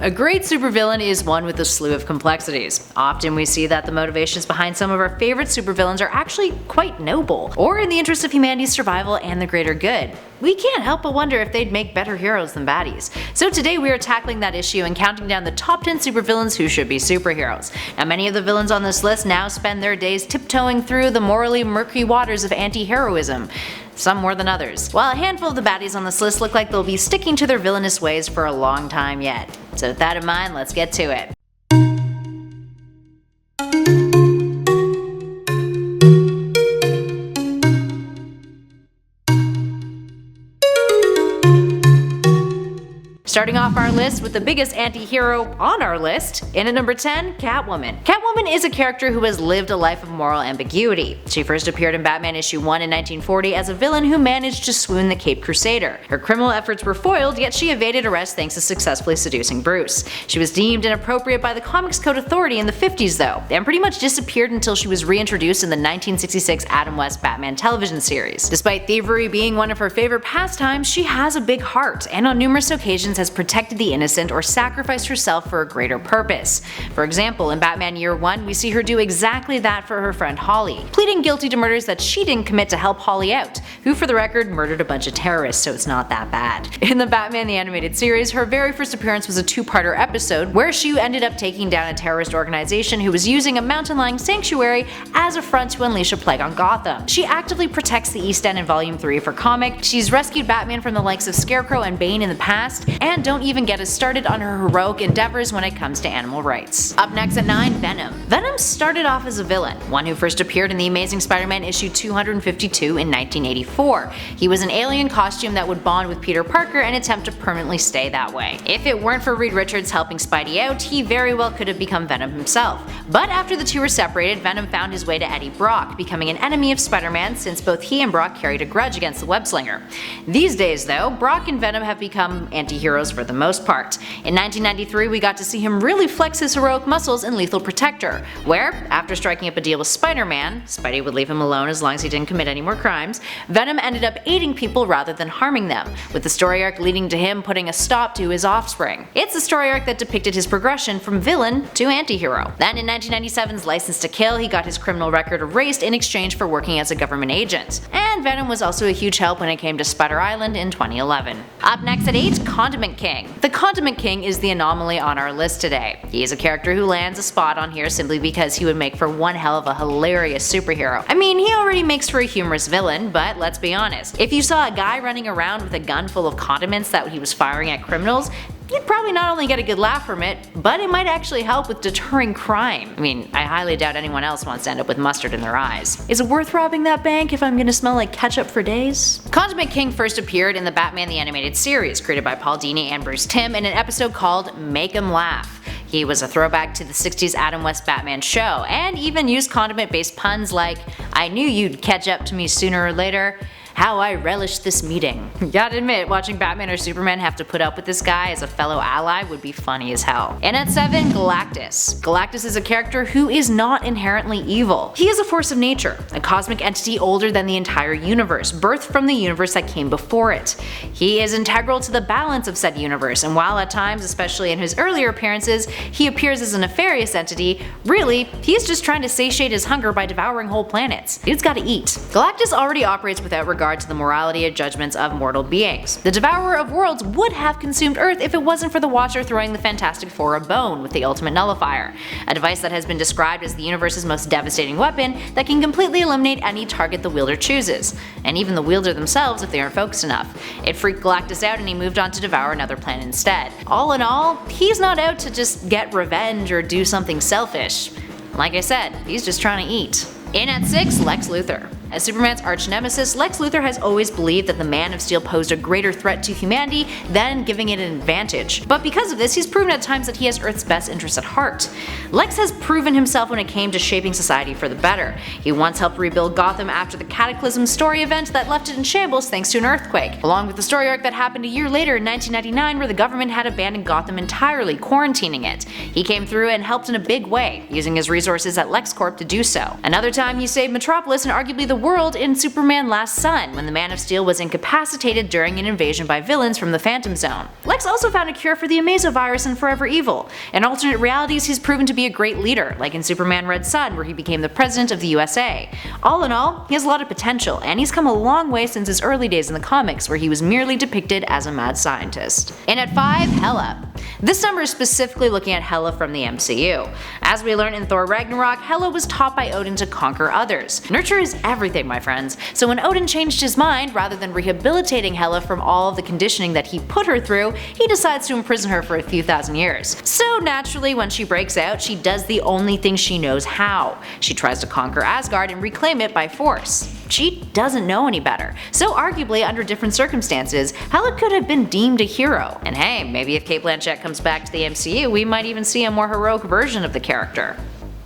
A great supervillain is one with a slew of complexities. Often we see that the motivations behind some of our favorite supervillains are actually quite noble, or in the interest of humanity's survival and the greater good. We can't help but wonder if they'd make better heroes than baddies. So today we are tackling that issue and counting down the top 10 supervillains who should be superheroes. Now many of the villains on this list now spend their days tiptoeing through the morally murky waters of anti-heroism. Some more than others, while a handful of the baddies on this list look like they'll be sticking to their villainous ways for a long time yet. So with that in mind, let's get to it. Starting off our list with the biggest anti-hero on our list, in at number 10, Catwoman. Catwoman is a character who has lived a life of moral ambiguity. She first appeared in Batman issue 1 in 1940 as a villain who managed to swoon the Caped Crusader. Her criminal efforts were foiled, yet she evaded arrest thanks to successfully seducing Bruce. She was deemed inappropriate by the Comics Code Authority in the 50s though, and pretty much disappeared until she was reintroduced in the 1966 Adam West Batman television series. Despite thievery being one of her favorite pastimes, she has a big heart, and on numerous occasions has protected the innocent or sacrificed herself for a greater purpose. For example, in Batman Year 1, we see her do exactly that for her friend Holly, pleading guilty to murders that she didn't commit to help Holly out, who for the record murdered a bunch of terrorists, so it's not that bad. In the Batman the Animated Series, her very first appearance was a two-parter episode where she ended up taking down a terrorist organization who was using a mountain-lying sanctuary as a front to unleash a plague on Gotham. She actively protects the East End in Volume 3 of her comic, she's rescued Batman from the likes of Scarecrow and Bane in the past, and don't even get us started on her heroic endeavors when it comes to animal rights. Up next at 9, Venom. Venom started off as a villain, one who first appeared in the Amazing Spider-Man issue 252 in 1984. He was an alien costume that would bond with Peter Parker and attempt to permanently stay that way. If it weren't for Reed Richards helping Spidey out, he very well could have become Venom himself. But after the two were separated, Venom found his way to Eddie Brock, becoming an enemy of Spider-Man since both he and Brock carried a grudge against the web-slinger. These days though, Brock and Venom have become anti-heroes for the most part. In 1993 we got to see him really flex his heroic muscles in Lethal Protector, where, after striking up a deal with Spider-Man, Spidey would leave him alone as long as he didn't commit any more crimes, Venom ended up aiding people rather than harming them, with the story arc leading to him putting a stop to his offspring. It's the story arc that depicted his progression from villain to anti-hero. Then in 1997's License to Kill, he got his criminal record erased in exchange for working as a government agent. And Venom was also a huge help when it came to Spider Island in 2011. Up next at 8, Condiment King. The Condiment King is the anomaly on our list today. He is a character who lands a spot on here simply because he would make for one hell of a hilarious superhero. I mean, he already makes for a humorous villain, but let's be honest. If you saw a guy running around with a gun full of condiments that he was firing at criminals, you'd probably not only get a good laugh from it, but it might actually help with deterring crime. I mean, I highly doubt anyone else wants to end up with mustard in their eyes. Is it worth robbing that bank if I'm gonna smell like ketchup for days? Condiment King first appeared in the Batman the Animated Series, created by Paul Dini and Bruce Timm, in an episode called Make 'Em Laugh. He was a throwback to the 60s Adam West Batman show, and even used condiment-based puns like, "I knew you'd catch up to me sooner or later. How I relish this meeting." Gotta admit, watching Batman or Superman have to put up with this guy as a fellow ally would be funny as hell. And at 7, Galactus. Galactus is a character who is not inherently evil. He is a force of nature, a cosmic entity older than the entire universe, birthed from the universe that came before it. He is integral to the balance of said universe, and while at times, especially in his earlier appearances, he appears as a nefarious entity, really, he's just trying to satiate his hunger by devouring whole planets. Dude's gotta eat. Galactus already operates without regard to the morality and judgments of mortal beings. The Devourer of Worlds would have consumed Earth if it wasn't for the Watcher throwing the Fantastic Four a bone with the Ultimate Nullifier, a device that has been described as the universe's most devastating weapon that can completely eliminate any target the wielder chooses, and even the wielder themselves if they aren't focused enough. It freaked Galactus out and he moved on to devour another planet instead. All in all, he's not out to just get revenge or do something selfish. Like I said, he's just trying to eat. In at 6, Lex Luthor. As Superman's arch-nemesis, Lex Luthor has always believed that the Man of Steel posed a greater threat to humanity than giving it an advantage. But because of this, he's proven at times that he has Earth's best interests at heart. Lex has proven himself when it came to shaping society for the better. He once helped rebuild Gotham after the Cataclysm story event that left it in shambles thanks to an earthquake, along with the story arc that happened a year later in 1999 where the government had abandoned Gotham entirely, quarantining it. He came through and helped in a big way, using his resources at LexCorp to do so. Another time he saved Metropolis and arguably the world in Superman Last Son, when the Man of Steel was incapacitated during an invasion by villains from the Phantom Zone. Lex also found a cure for the Amazovirus in Forever Evil. In alternate realities, he's proven to be a great leader, like in Superman Red Son, where he became the president of the USA. All in all, he has a lot of potential, and he's come a long way since his early days in the comics, where he was merely depicted as a mad scientist. And at 5, HELA. This number is specifically looking at HELA from the MCU. As we learn in Thor Ragnarok, HELA was taught by Odin to conquer others. Nurture is everything, my friends, so when Odin changed his mind, rather than rehabilitating HELA from all of the conditioning that he put her through, he decides to imprison her for a few thousand years. So naturally, when she breaks out, she does the only thing she knows how. She tries to conquer Asgard and reclaim it by force. She doesn't know any better, so arguably under different circumstances, HELA could have been deemed a hero. And hey, maybe if Cate Blanchett comes back to the MCU, we might even see a more heroic version of the character.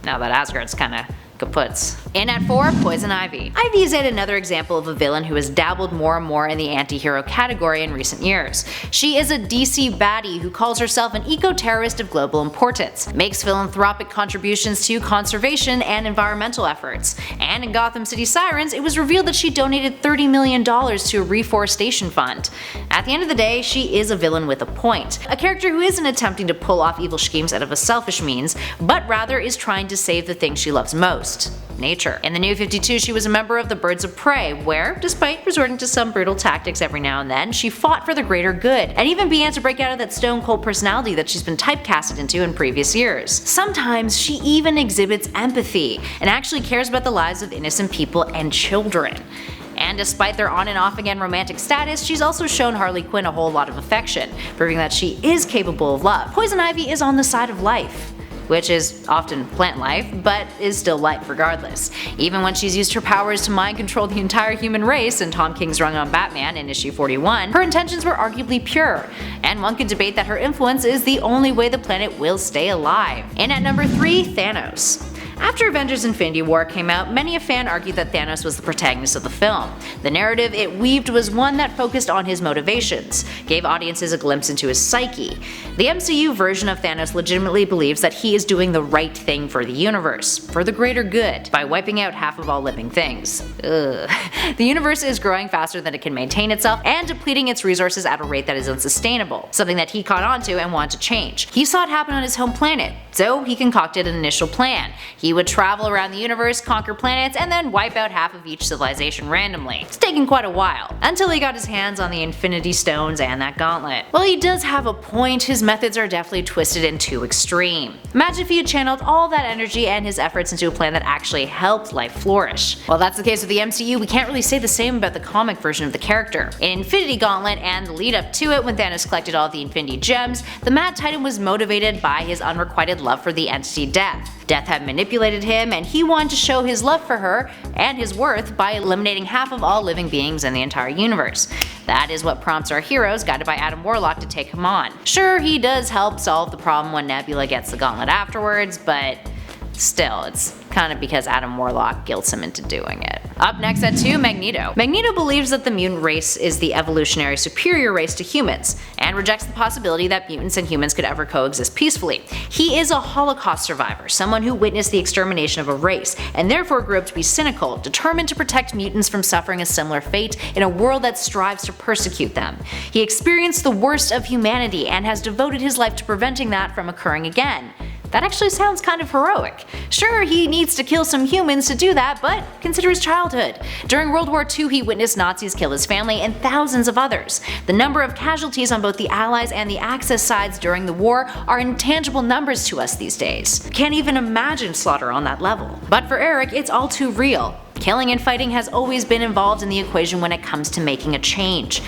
Now that Asgard's kinda kaputs. And at 4, Poison Ivy. Ivy is yet another example of a villain who has dabbled more and more in the anti-hero category in recent years. She is a DC baddie who calls herself an eco-terrorist of global importance, makes philanthropic contributions to conservation and environmental efforts, and in Gotham City Sirens, it was revealed that she donated $30 million to a reforestation fund. At the end of the day, she is a villain with a point, a character who isn't attempting to pull off evil schemes out of a selfish means, but rather is trying to save the thing she loves most. Nature. In the New 52, she was a member of the Birds of Prey, where, despite resorting to some brutal tactics every now and then, she fought for the greater good, and even began to break out of that stone-cold personality that she's been typecasted into in previous years. Sometimes she even exhibits empathy, and actually cares about the lives of innocent people and children. And despite their on and off again romantic status, she's also shown Harley Quinn a whole lot of affection, proving that she is capable of love. Poison Ivy is on the side of life, which is often plant life, but is still life regardless. Even when she's used her powers to mind control the entire human race in Tom King's run on Batman in issue 41, her intentions were arguably pure, and one could debate that her influence is the only way the planet will stay alive. And at number 3, Thanos. After Avengers Infinity War came out, many a fan argued that Thanos was the protagonist of the film. The narrative it weaved was one that focused on his motivations, gave audiences a glimpse into his psyche. The MCU version of Thanos legitimately believes that he is doing the right thing for the universe, for the greater good, by wiping out half of all living things. Ugh. The universe is growing faster than it can maintain itself and depleting its resources at a rate that is unsustainable, something that he caught on to and wanted to change. He saw it happen on his home planet, so he concocted an initial plan. He would travel around the universe, conquer planets, and then wipe out half of each civilization randomly. It's taken quite a while, until he got his hands on the Infinity Stones and that gauntlet. While he does have a point, his methods are definitely twisted and too extreme. Imagine if he had channeled all that energy and his efforts into a plan that actually helped life flourish. While that's the case with the MCU, we can't really say the same about the comic version of the character. In Infinity Gauntlet and the lead up to it, when Thanos collected all the Infinity Gems, the Mad Titan was motivated by his unrequited love for the entity Death. Death had manipulated him, and he wanted to show his love for her and his worth by eliminating half of all living beings in the entire universe. That is what prompts our heroes, guided by Adam Warlock, to take him on. Sure, he does help solve the problem when Nebula gets the gauntlet afterwards, but still, it's kind of because Adam Warlock guilts him into doing it. Up next at 2, Magneto. Magneto believes that the mutant race is the evolutionary superior race to humans, and rejects the possibility that mutants and humans could ever coexist peacefully. He is a Holocaust survivor, someone who witnessed the extermination of a race, and therefore grew up to be cynical, determined to protect mutants from suffering a similar fate in a world that strives to persecute them. He experienced the worst of humanity and has devoted his life to preventing that from occurring again. That actually sounds kind of heroic. Sure, he needs to kill some humans to do that, but consider his childhood. During World War II, he witnessed Nazis kill his family and thousands of others. The number of casualties on both the Allies and the Axis sides during the war are intangible numbers to us these days. Can't even imagine slaughter on that level. But for Eric, it's all too real. Killing and fighting has always been involved in the equation when it comes to making a change.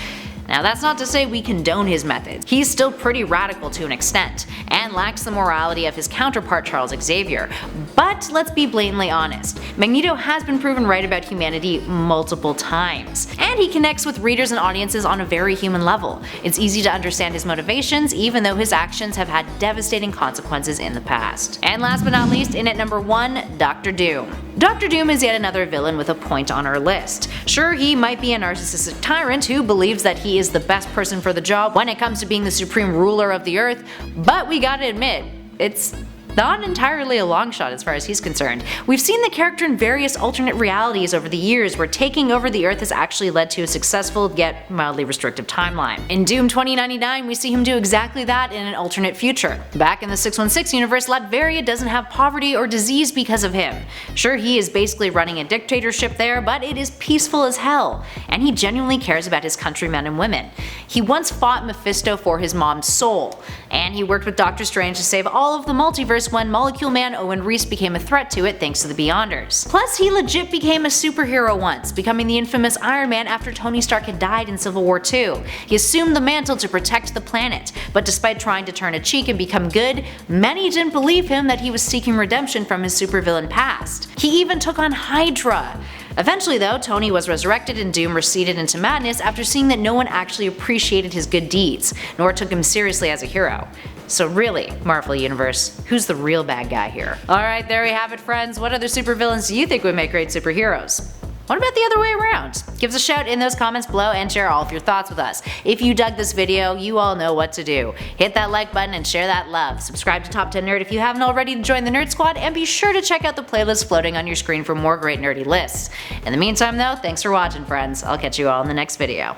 Now that's not to say we condone his methods. He's still pretty radical to an extent, and lacks the morality of his counterpart Charles Xavier. But let's be blatantly honest, Magneto has been proven right about humanity multiple times. And he connects with readers and audiences on a very human level. It's easy to understand his motivations, even though his actions have had devastating consequences in the past. And last but not least, in at number 1, Dr. Doom. Dr. Doom is yet another villain with a point on our list. Sure, he might be a narcissistic tyrant who believes that he is the best person for the job when it comes to being the supreme ruler of the earth, but we gotta admit, it's Not entirely a long shot as far as he's concerned. We've seen the character in various alternate realities over the years where taking over the Earth has actually led to a successful yet mildly restrictive timeline. In Doom 2099 we see him do exactly that in an alternate future. Back in the 616 universe, Latveria doesn't have poverty or disease because of him. Sure, he is basically running a dictatorship there, but it is peaceful as hell, and he genuinely cares about his countrymen and women. He once fought Mephisto for his mom's soul, and he worked with Doctor Strange to save all of the multiverse when Molecule Man Owen Reese became a threat to it thanks to the Beyonders. Plus, he legit became a superhero once, becoming the infamous Iron Man after Tony Stark had died in Civil War II. He assumed the mantle to protect the planet, but despite trying to turn a cheek and become good, many didn't believe him that he was seeking redemption from his supervillain past. He even took on Hydra. Eventually though, Tony was resurrected and Doom receded into madness after seeing that no one actually appreciated his good deeds, nor took him seriously as a hero. So really, Marvel Universe, who's the real bad guy here? Alright, there we have it friends. What other supervillains do you think would make great superheroes? What about the other way around? Give us a shout in those comments below and share all of your thoughts with us. If you dug this video, you all know what to do. Hit that like button and share that love. Subscribe to Top 10 Nerd if you haven't already to join the Nerd Squad, and be sure to check out the playlist floating on your screen for more great nerdy lists. In the meantime though, thanks for watching friends. I'll catch you all in the next video.